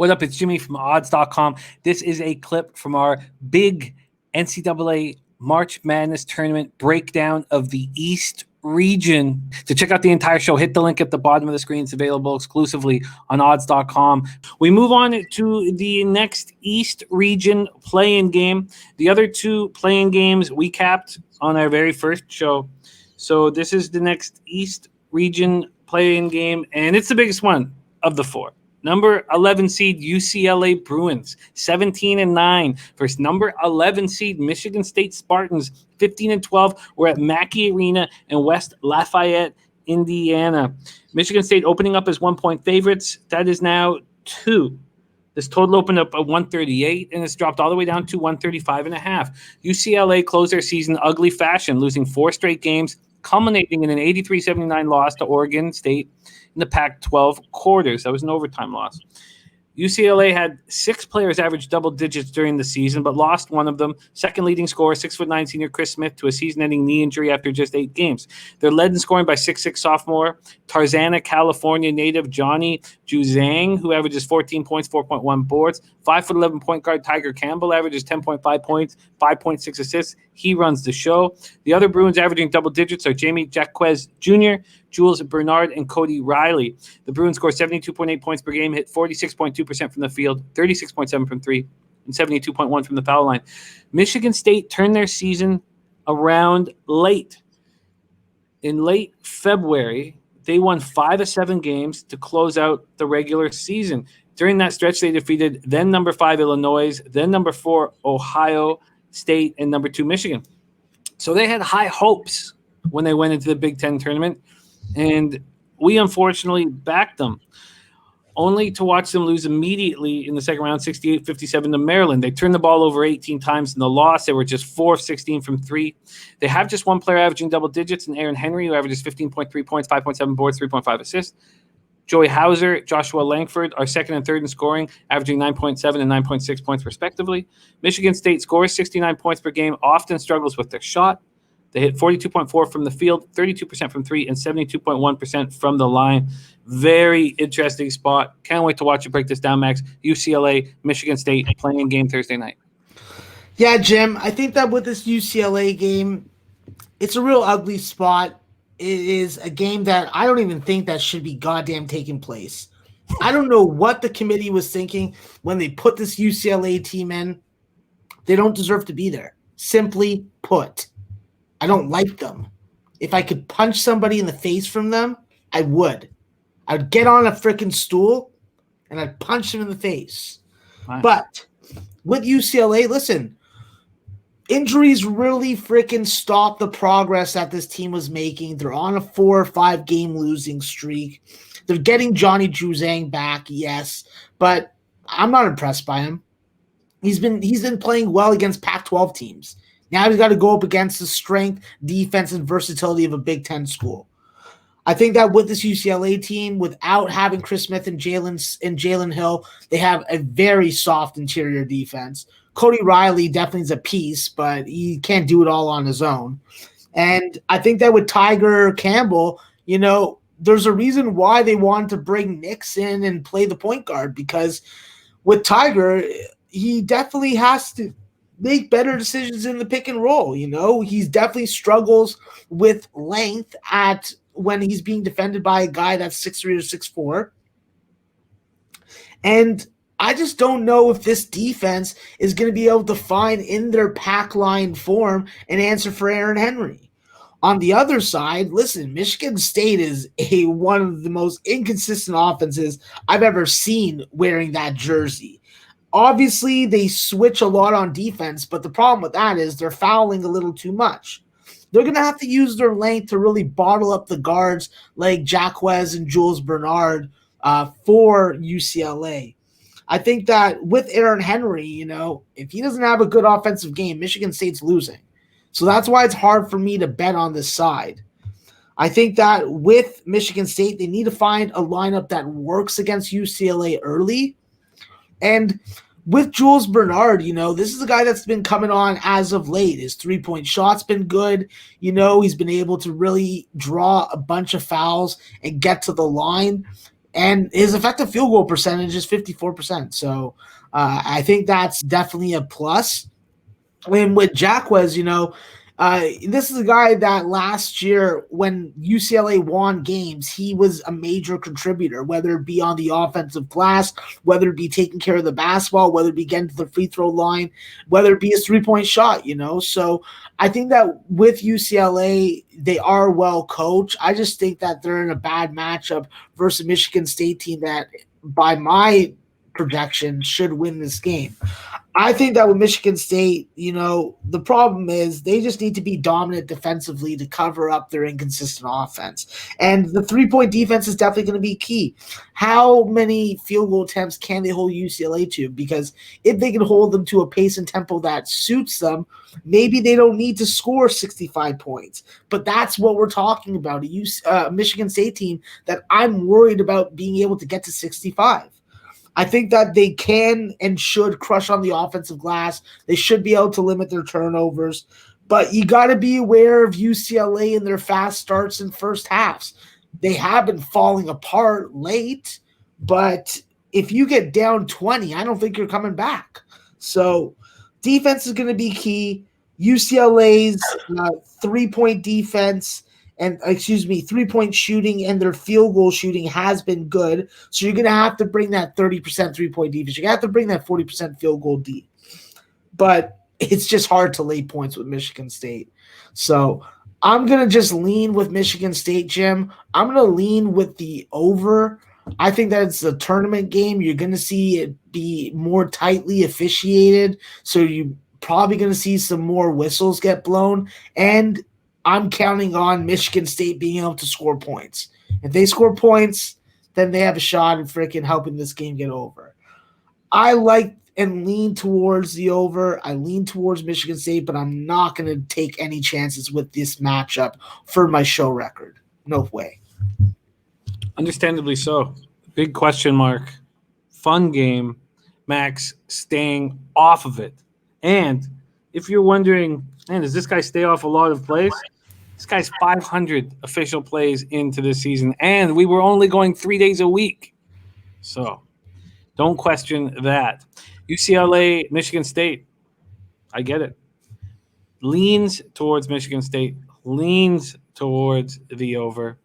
What up? It's Jimmy from odds.com. This is a clip from our big NCAA March Madness tournament breakdown of the East region. To check out the entire show, hit the link at the bottom of the screen. It's available exclusively on odds.com. We move on to the next East region play-in game. The other two play-in games we capped on our very first show. So this is the next East region play-in game, and it's the biggest one of the four. Number 11 seed UCLA Bruins, 17-9 versus number 11 seed Michigan State Spartans, 15-12. We're at Mackey Arena in West Lafayette, Indiana. Michigan State opening up as 1-point favorites. That is now 2. This total opened up at 138, and it's dropped all the way down to 135.5. UCLA closed their season ugly fashion, losing 4 straight games, culminating in an 83-79 loss to Oregon State in the Pac-12 quarters. That was an overtime loss. UCLA had 6 players average double digits during the season, but lost one of them. Second leading scorer, 6'9" senior Chris Smith, to a season-ending knee injury after just 8 games. They're led in scoring by 6'6" sophomore Tarzana, California native Johnny Juzang, who averages 14 points, 4.1 boards. 5'11" point guard Tiger Campbell averages 10.5 points, 5.6 assists. He runs the show. The other Bruins averaging double digits are Jamie Jaquez Jr., Jules Bernard, and Cody Riley. The Bruins score 72.8 points per game, hit 46.2% from the field, 36.7 from 3, and 72.1 from the foul line. Michigan State turned their season around late. In late February, they won 5 of 7 games to close out the regular season. During that stretch, they defeated then number 5 Illinois, then number 4 Ohio State, and number 2 Michigan. So they had high hopes when they went into the Big Ten tournament, and we unfortunately backed them, only to watch them lose immediately in the second round, 68-57 to Maryland. They turned the ball over 18 times in the loss. They were just 4 of 16 from 3. They have just one player averaging double digits, and Aaron Henry, who averages 15.3 points, 5.7 boards, 3.5 assists. Joey Hauser, Joshua Langford are second and third in scoring, averaging 9.7 and 9.6 points respectively. Michigan State scores 69 points per game, often struggles with their shot. They hit 42.4 from the field, 32% from 3, and 72.1% from the line. Very interesting spot. Can't wait to watch you break this down, Max. UCLA, Michigan State playing game Thursday night. Yeah, Jim, I think that with this UCLA game, it's a real ugly spot. It is a game that I don't even think that should be goddamn taking place. I don't know what the committee was thinking when they put this UCLA team in. They don't deserve to be there. Simply put. I don't like them. If I could punch somebody in the face from them, I would. I would get on a freaking stool and I'd punch them in the face. Right. But with UCLA, listen, injuries really freaking stopped the progress that this team was making. They're on a 4 or 5 game losing streak. They're getting Johnny Juzang back, yes, but I'm not impressed by him. He's been playing well against Pac-12 teams. Now he's got to go up against the strength, defense, and versatility of a Big Ten school. I think that with this UCLA team, without having Chris Smith and Jalen Hill, they have a very soft interior defense. Cody Riley definitely is a piece, but he can't do it all on his own. And I think that with Tiger Campbell, there's a reason why they wanted to bring Nix in and play the point guard, because with Tiger, he definitely has to make better decisions in the pick and roll. He definitely struggles with length when he's being defended by a guy that's 6'3" or 6'4". And I just don't know if this defense is going to be able to find in their pack line form an answer for Aaron Henry. On the other side, listen, Michigan State is one of the most inconsistent offenses I've ever seen wearing that jersey. Obviously, they switch a lot on defense, but the problem with that is they're fouling a little too much. They're going to have to use their length to really bottle up the guards like Jaquez and Jules Bernard for UCLA. I think that with Aaron Henry, if he doesn't have a good offensive game, Michigan State's losing. So that's why it's hard for me to bet on this side. I think that with Michigan State, they need to find a lineup that works against UCLA early. And with Jules Bernard, this is a guy that's been coming on as of late. His 3-point shot's been good. He's been able to really draw a bunch of fouls and get to the line. And his effective field goal percentage is 54%. So I think that's definitely a plus. And with Jacquez, this is a guy that last year when UCLA won games, he was a major contributor, whether it be on the offensive glass, whether it be taking care of the basketball, whether it be getting to the free throw line, whether it be a 3-point shot, So I think that with UCLA, they are well coached. I just think that they're in a bad matchup versus a Michigan State team that, by my projection, should win this game. I think that with Michigan State, the problem is they just need to be dominant defensively to cover up their inconsistent offense. And the 3-point defense is definitely going to be key. How many field goal attempts can they hold UCLA to? Because if they can hold them to a pace and tempo that suits them, maybe they don't need to score 65 points. But that's what we're talking about, a Michigan State team that I'm worried about being able to get to 65. I think that they can and should crush on the offensive glass. They should be able to limit their turnovers. But you got to be aware of UCLA and their fast starts in first halves. They have been falling apart late, but if you get down 20, I don't think you're coming back. So defense is going to be key. UCLA's 3-point defense and 3-point shooting and their field goal shooting has been good. So you're going to have to bring that 30% 3-point defense. You're going to have to bring that 40% field goal D. But it's just hard to lay points with Michigan State. So I'm going to just lean with Michigan State, Jim. I'm going to lean with the over. I think that it's a tournament game. You're going to see it be more tightly officiated. So you're probably going to see some more whistles get blown. And I'm counting on Michigan State being able to score points. If they score points, then they have a shot at freaking helping this game get over. I like and lean towards the over. I lean towards Michigan State, but I'm not going to take any chances with this matchup for my show record. No way. Understandably so. Big question mark. Fun game. Max staying off of it. And if you're wondering, man, does this guy stay off a lot of plays? This guy's 500 official plays into this season, and we were only going 3 days a week. So don't question that. UCLA, Michigan State, I get it. Leans towards Michigan State, leans towards the over.